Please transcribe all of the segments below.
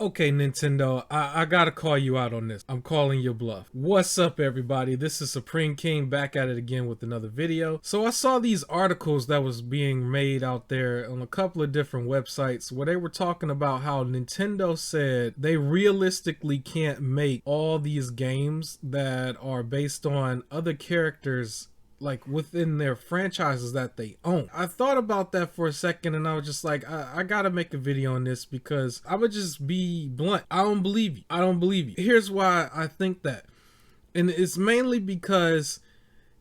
Okay, Nintendo, I gotta call you out on this. I'm calling your bluff. What's up, everybody? This is Supreme King back at it again with another video. So I saw these articles that was being made out there on a couple of different websites where they were talking about how Nintendo said they realistically can't make all these games that are based on other characters like within their franchises that they own. I thought about that for a second and I was just like, I gotta make a video on this because I would just be blunt. I don't believe you. I don't believe you. Here's why I think that. And it's mainly because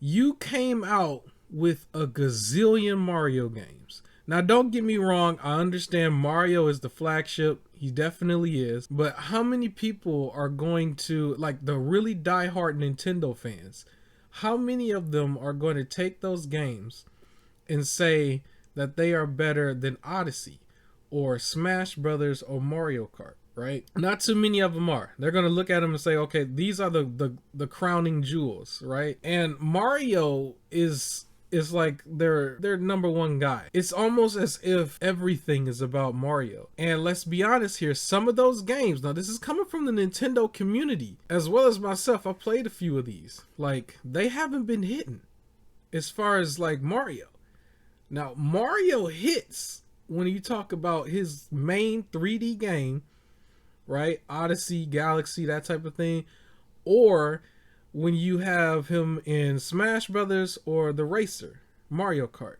you came out with a gazillion Mario games. Now, don't get me wrong. I understand Mario is the flagship. He definitely is. But how many people are going to, like the really diehard Nintendo fans, how many of them are going to take those games and say that they are better than Odyssey or Smash Brothers or Mario Kart, right? Not too many of them are. They're going to look at them and say, okay, these are the crowning jewels, right? And Mario is like their number one guy. It's almost as if everything is about Mario. And let's be honest here, some of those games, now this is coming from the Nintendo community as well as myself. I played a few of these. Like, they haven't been hitting as far as like Mario. Now Mario hits when you talk about his main 3D game, right? Odyssey, Galaxy, that type of thing, or when you have him in Smash Brothers or the Racer, Mario Kart.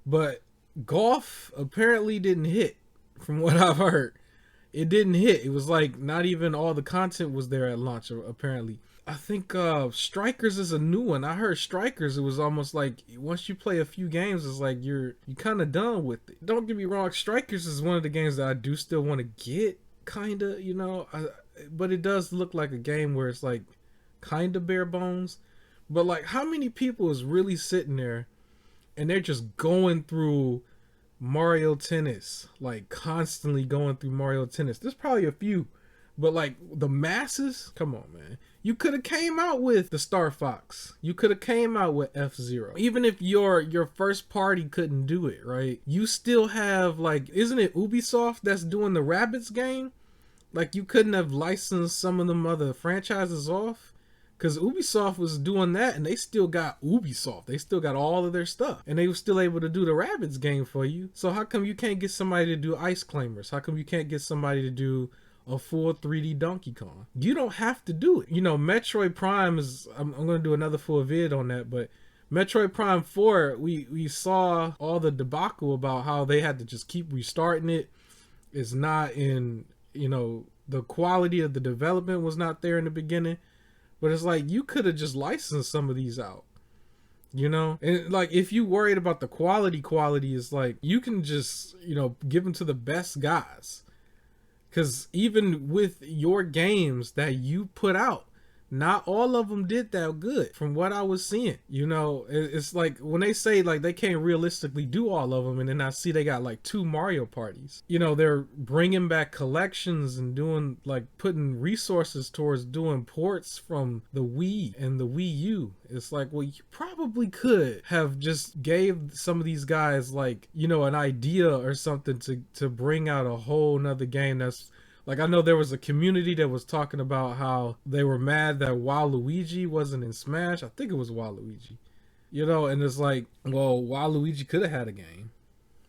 But golf apparently didn't hit from what I've heard. It didn't hit. It was like not even all the content was there at launch apparently. I think Strikers is a new one. I heard Strikers, it was almost like once you play a few games, it's like you kind of done with it. Don't get me wrong, Strikers is one of the games that I do still want to get, kind of, you know. But it does look like a game where it's like kind of bare bones. But like, how many people is really sitting there and they're just going through Mario Tennis, like constantly going through Mario Tennis? There's probably a few, but like the masses, come on, man. You could have came out with the Star Fox. You could have came out with F-Zero. Even if your first party couldn't do it, right? You still have, like, isn't it Ubisoft that's doing the Rabbids game? Like, you couldn't have licensed some of them other franchises off? Because Ubisoft was doing that and they still got Ubisoft. They still got all of their stuff. And they were still able to do the Rabbids game for you. So how come you can't get somebody to do Ice Claimers? How come you can't get somebody to do a full 3D Donkey Kong? You don't have to do it. You know, Metroid Prime is, I'm going to do another full vid on that, but Metroid Prime 4, we saw all the debacle about how they had to just keep restarting it. It's not in, you know, the quality of the development was not there in the beginning. But it's like, you could have just licensed some of these out, you know? And like, if you worried about the quality is like, you can just, you know, give them to the best guys. Because even with your games that you put out, not all of them did that good from what I was seeing. You know, it's like when they say like they can't realistically do all of them, and then I see they got like 2 Mario parties. You know, they're bringing back collections and doing like putting resources towards doing ports from the Wii and the Wii U. It's like, well, you probably could have just gave some of these guys like, you know, an idea or something to bring out a whole nother game that's, like, I know there was a community that was talking about how they were mad that Waluigi wasn't in Smash. I think it was Waluigi. You know, and it's like, well, Waluigi could have had a game.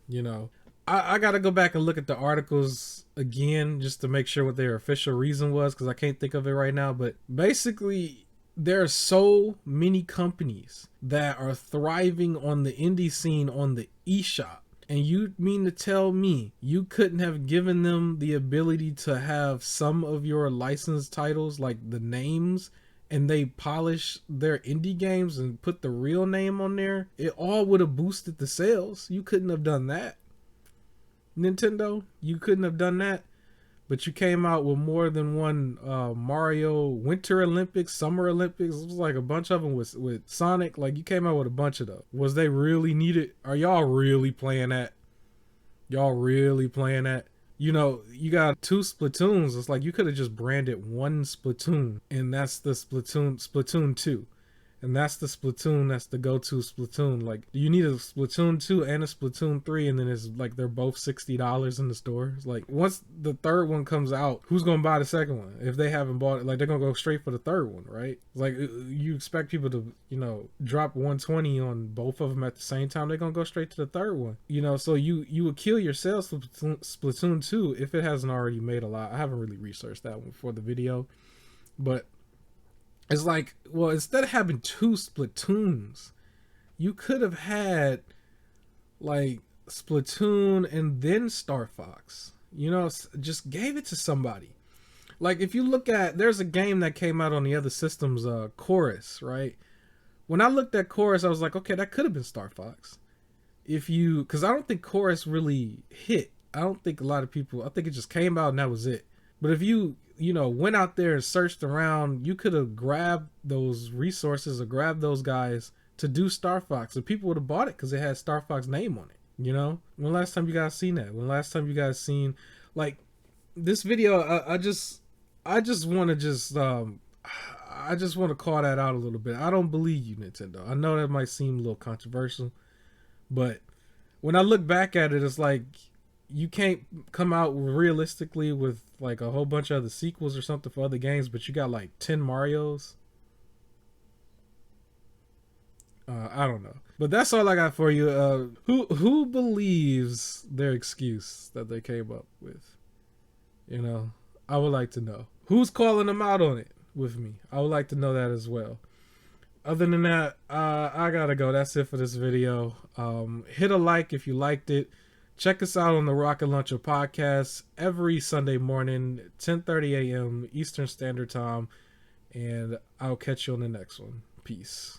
You know, I got to go back and look at the articles again just to make sure what their official reason was, because I can't think of it right now. But basically, there are so many companies that are thriving on the indie scene on the eShop. And you mean to tell me you couldn't have given them the ability to have some of your licensed titles, like the names, and they polish their indie games and put the real name on there? It all would have boosted the sales. You couldn't have done that. Nintendo, you couldn't have done that. But you came out with more than one Mario Winter Olympics, Summer Olympics. It was like a bunch of them with Sonic. Like, you came out with a bunch of those. Was they really needed? Are y'all really playing that? Y'all really playing that? You know, you got 2 Splatoons. It's like you could have just branded one Splatoon, and that's the Splatoon 2. And that's the Splatoon, that's the go-to Splatoon. Like, you need a Splatoon 2 and a Splatoon 3, and then it's like they're both $60 in the store. It's like, once the third one comes out, who's gonna buy the second one? If they haven't bought it, like, they're gonna go straight for the third one, right? Like, you expect people to, drop 120 on both of them at the same time, they're gonna go straight to the third one. So you would kill your sales for Splatoon 2 if it hasn't already made a lot. I haven't really researched that one for the video, but it's like, well, instead of having 2 Splatoons, you could have had like Splatoon and then Star Fox. Just gave it to somebody. Like, if you look at, there's a game that came out on the other systems, Chorus, right? When I looked at Chorus, I was like, okay, that could have been Star Fox. Because I don't think Chorus really hit. I don't think a lot of people, I think it just came out and that was it. But if you went out there and searched around, you could have grabbed those resources or grabbed those guys to do Star Fox, and people would have bought it because it had Star Fox name on it. When last time you guys seen that? When last time you guys seen, like, this video? I just want to I just want to call that out a little bit. I don't believe you, Nintendo. I know that might seem a little controversial, but when I look back at it, it's like, you can't come out realistically with like a whole bunch of other sequels or something for other games, but you got like 10 Marios. I don't know, but that's all I got for you. Who believes their excuse that they came up with? I would like to know who's calling them out on it with me. I would like to know that as well. Other than that, I gotta go. That's it for this video. Hit a like if you liked it. Check us out on the Rocket Launcher podcast every Sunday morning, 10:30 a.m. Eastern Standard Time. And I'll catch you on the next one. Peace.